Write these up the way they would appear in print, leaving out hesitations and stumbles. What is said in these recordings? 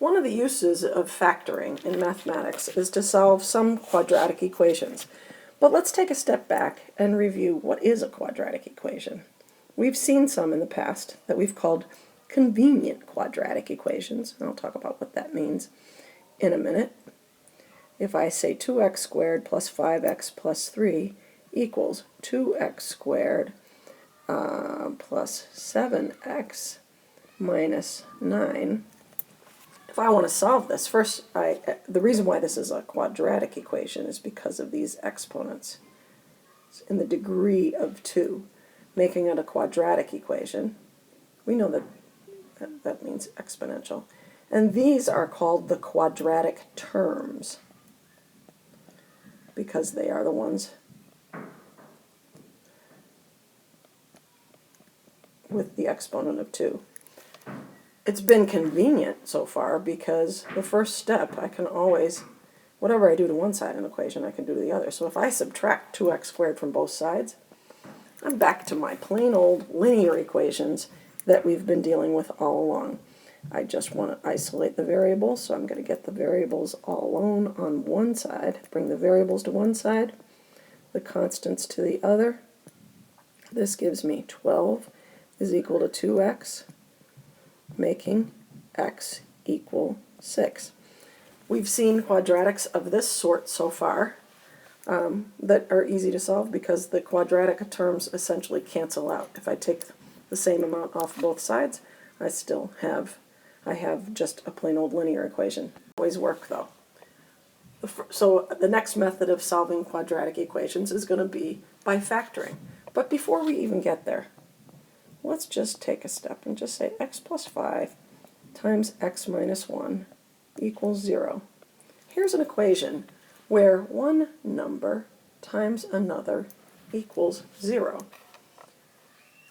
One of the uses of factoring in mathematics is to solve some quadratic equations. But let's take a step back and review what is a quadratic equation. We've seen some in the past that we've called convenient quadratic equations, and I'll talk about what that means in a minute. If I say 2x squared plus 5x plus 3 equals 2x squared plus 7x minus 9, if I want to solve this, first, the reason why this is a quadratic equation is because of these exponents. It's in the degree of 2, making it a quadratic equation. We know that means exponential. And these are called the quadratic terms because they are the ones with the exponent of 2. It's been convenient so far because the first step, I can always, whatever I do to one side of an equation, I can do to the other. So if I subtract 2x squared from both sides, I'm back to my plain old linear equations that we've been dealing with all along. I just want to isolate the variables, so I'm going to get the variables all alone on one side, bring the variables to one side, the constants to the other. This gives me 12 is equal to 2x, making x equal 6. We've seen quadratics of this sort so far that are easy to solve because the quadratic terms essentially cancel out. If I take the same amount off both sides, I have just a plain old linear equation. Always work though. So the next method of solving quadratic equations is going to be by factoring. But before we even get there, let's just take a step and just say x plus 5 times x minus 1 equals 0. Here's an equation where one number times another equals 0.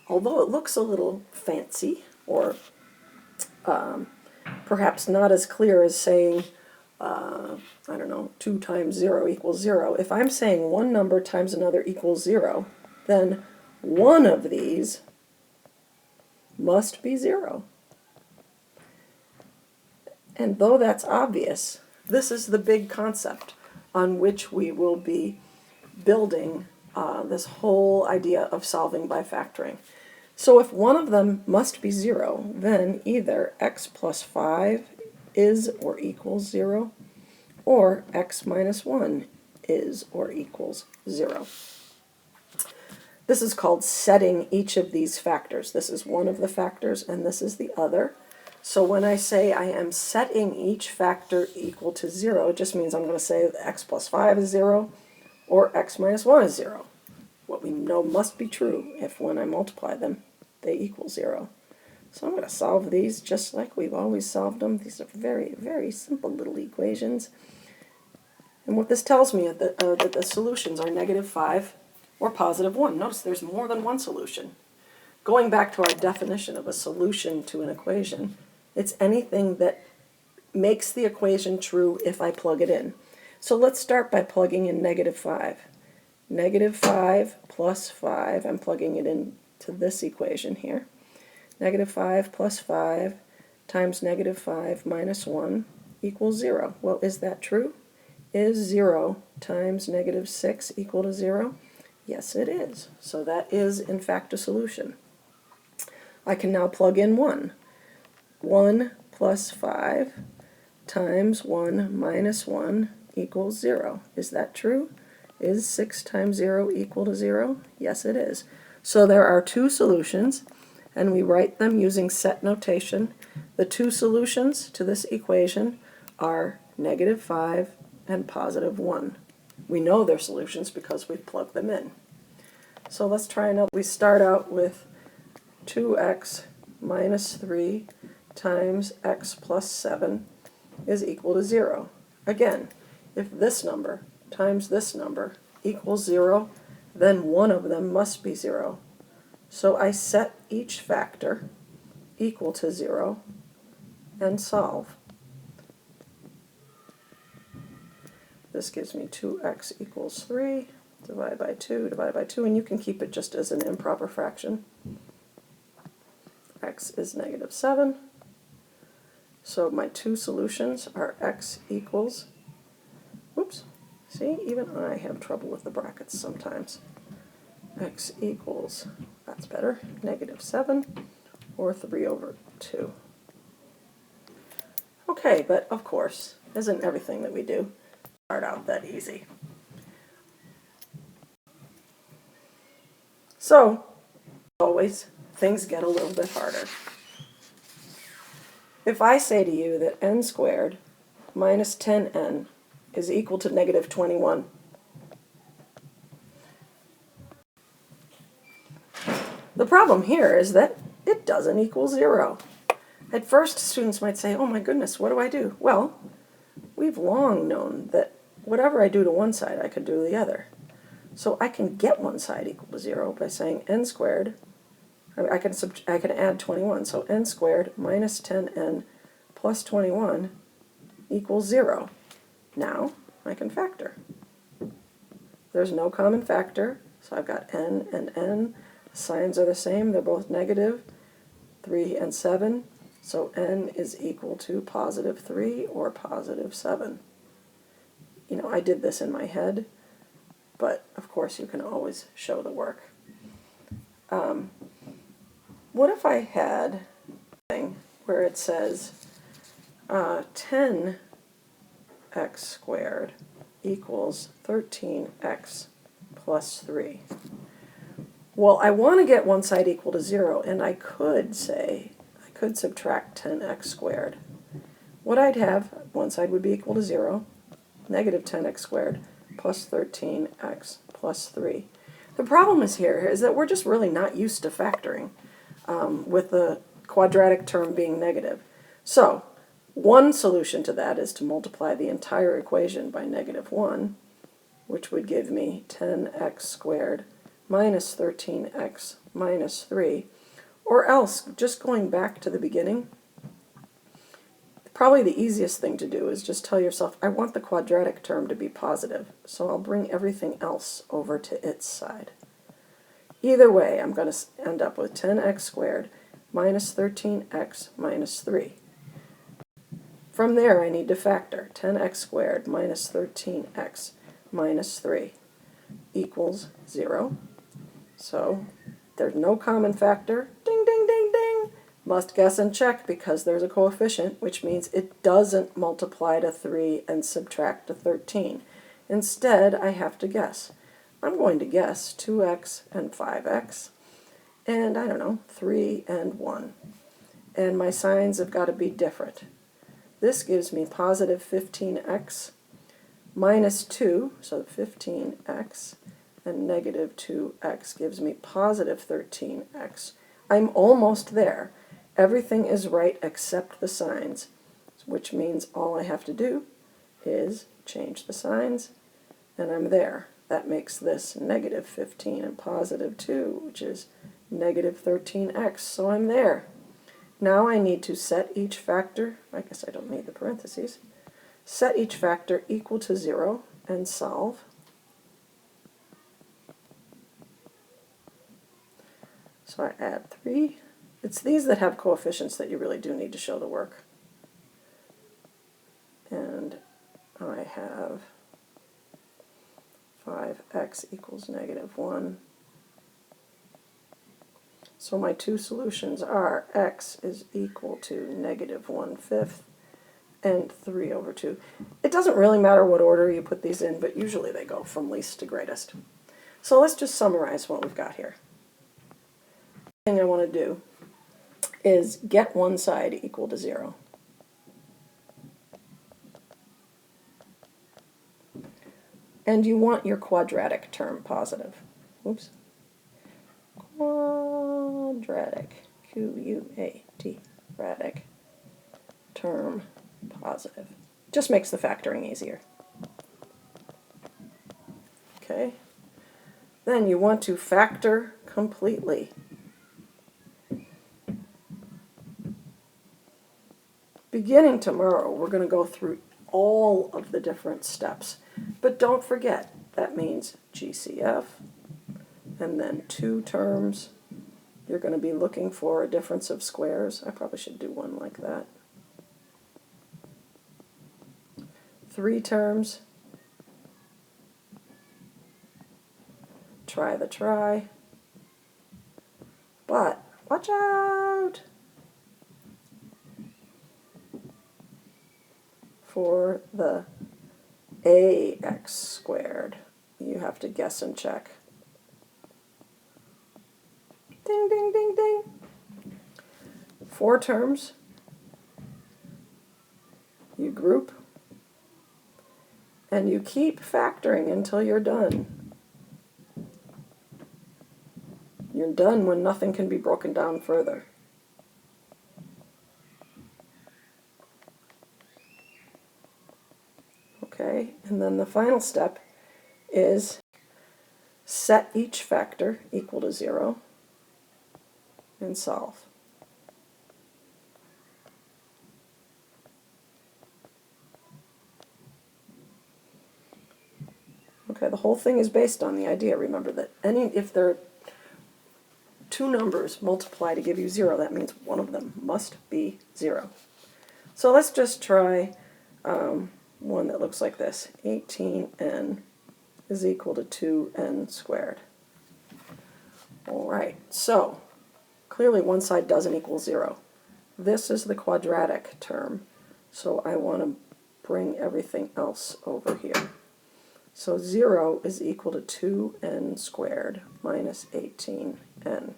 Although it looks a little fancy, or perhaps not as clear as saying, I don't know, 2 times 0 equals 0, if I'm saying one number times another equals 0, then one of these must be 0. And though that's obvious, this is the big concept on which we will be building this whole idea of solving by factoring. So if one of them must be 0, then either x plus 5 is or equals 0, or x minus 1 is or equals 0. This is called setting each of these factors. This is one of the factors, and this is the other. So when I say I am setting each factor equal to 0, it just means I'm going to say that x plus 5 is 0, or x minus 1 is 0. What we know must be true if when I multiply them, they equal 0. So I'm going to solve these just like we've always solved them. These are very, very simple little equations. And what this tells me is that the solutions are -5 or +1. Notice there's more than one solution. Going back to our definition of a solution to an equation, it's anything that makes the equation true if I plug it in. So let's start by plugging in -5. -5 plus 5, I'm plugging it into this equation here. -5 plus 5 times -5 minus 1 equals 0. Well, is that true? Is 0 times -6 equal to 0? Yes, it is. So that is, in fact, a solution. I can now plug in 1. 1 plus 5 times 1 minus 1 equals 0. Is that true? Is 6 times 0 equal to 0? Yes, it is. So there are two solutions, and we write them using set notation. The two solutions to this equation are -5 and +1. We know they're solutions because we've plugged them in. So let's try another. We start out with 2x minus 3 times x plus 7 is equal to 0. Again, if this number times this number equals 0, then one of them must be 0. So I set each factor equal to 0 and solve. This gives me 2x equals 3, divide by 2, and you can keep it just as an improper fraction. X is -7. So my two solutions are x equals, whoops, see, even I have trouble with the brackets sometimes. X equals, that's better, -7 or 3 over 2. Okay, but of course, isn't everything that we do start out that easy? So, always, things get a little bit harder. If I say to you that n squared minus 10n is equal to -21, the problem here is that it doesn't equal 0. At first, students might say, oh my goodness, what do I do? Well, we've long known that whatever I do to one side, I could do to the other. So I can get one side equal to 0 by saying n squared, I can add 21, so n squared minus 10n plus 21 equals 0. Now I can factor. There's no common factor, so I've got n and n. The signs are the same, they're both negative, 3 and 7, so n is equal to +3 or +7. You know, I did this in my head, but of course you can always show the work. What if I had a thing where it says 10x squared equals 13x plus 3? Well, I want to get one side equal to 0, and I could say, I could subtract 10x squared. What I'd have, one side would be equal to 0, -10x squared plus 13x plus 3. The problem is that we're just really not used to factoring with the quadratic term being negative. So one solution to that is to multiply the entire equation by -1, which would give me 10x squared minus 13x minus 3. Or else, just going back to the beginning, probably the easiest thing to do is just tell yourself, I want the quadratic term to be positive, so I'll bring everything else over to its side. Either way, I'm going to end up with 10x squared minus 13x minus 3. From there, I need to factor 10x squared minus 13x minus 3 equals 0. So there's no common factor. Ding, ding, ding, ding. Must guess and check because there's a coefficient, which means it doesn't multiply to 3 and subtract to 13. Instead, I have to guess. I'm going to guess 2x and 5x, and I don't know, 3 and 1. And my signs have got to be different. This gives me positive 15x minus 2, so 15x, and negative 2x gives me positive 13x. I'm almost there. Everything is right except the signs, which means all I have to do is change the signs, and I'm there. That makes this negative 15 and positive 2, which is negative 13x, so I'm there. Now I need to set each factor, I guess I don't need the parentheses, set each factor equal to 0 and solve. So I add 3. It's these that have coefficients that you really do need to show the work. And I have 5x equals -1. So my two solutions are x is equal to -1/5 and 3 over 2. It doesn't really matter what order you put these in, but usually they go from least to greatest. So let's just summarize what we've got here. The thing I want to do is get one side equal to 0. And you want your quadratic term positive. Oops. Quadratic, Q-U-A-D-ratic term positive. Just makes the factoring easier. Okay. Then you want to factor completely. Beginning tomorrow, we're going to go through all of the different steps. But don't forget, that means GCF, and then 2 terms. You're going to be looking for a difference of squares. I probably should do one like that. 3 terms, try the try, but watch out for the ax squared. You have to guess and check. Ding, ding, ding, ding. 4 terms, you group, and you keep factoring until you're done. You're done when nothing can be broken down further. Okay, and then the final step is set each factor equal to 0 and solve. Okay, the whole thing is based on the idea, remember, that if there are 2 numbers multiply to give you 0, that means one of them must be 0. So let's just try one that looks like this. 18n is equal to 2n squared. All right, so clearly one side doesn't equal 0. This is the quadratic term, so I want to bring everything else over here. So 0 is equal to 2n squared minus 18n.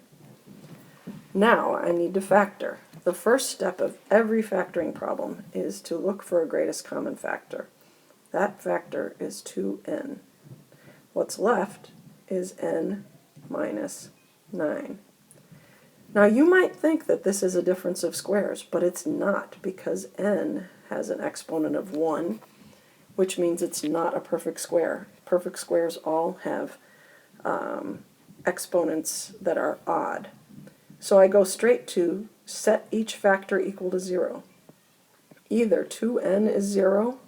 Now I need to factor. The first step of every factoring problem is to look for a greatest common factor. That factor is 2n. What's left is n minus 9. Now you might think that this is a difference of squares, but it's not, because n has an exponent of 1, which means it's not a perfect square. Perfect squares all have exponents that are odd. So I go straight to set each factor equal to 0. Either 2n is 0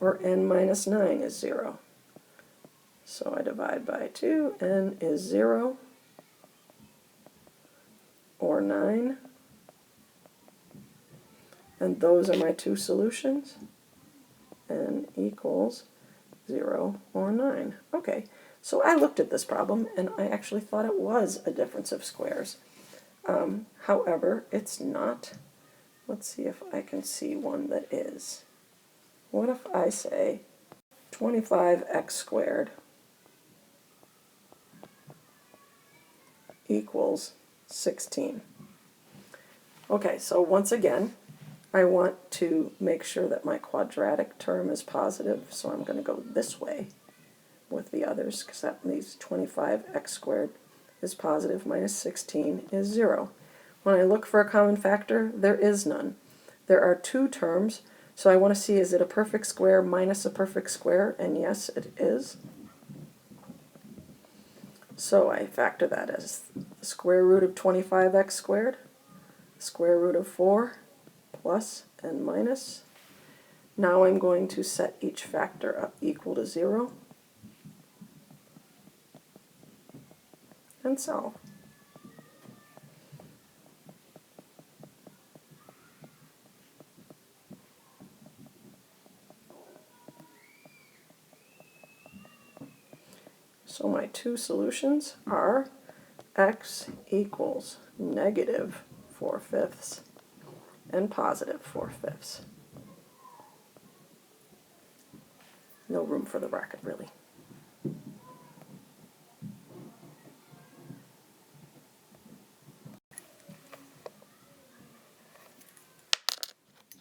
or n minus 9 is 0. So I divide by 2, n is 0 or 9. And those are my 2 solutions. N equals 0 or 9. Okay, so I looked at this problem and I actually thought it was a difference of squares. However, it's not. Let's see if I can see one that is. What if I say 25x squared equals 16? Okay, so once again, I want to make sure that my quadratic term is positive, so I'm going to go this way with the others, because that means 25x squared is positive minus 16 is 0. When I look for a common factor, there is none. There are 2 terms, so I want to see, is it a perfect square minus a perfect square? And yes, it is. So I factor that as the square root of 25x squared, square root of 4, plus and minus. Now I'm going to set each factor up equal to 0 and solve. So my 2 solutions are x equals negative 4/5 and positive 4/5. No room for the bracket, really.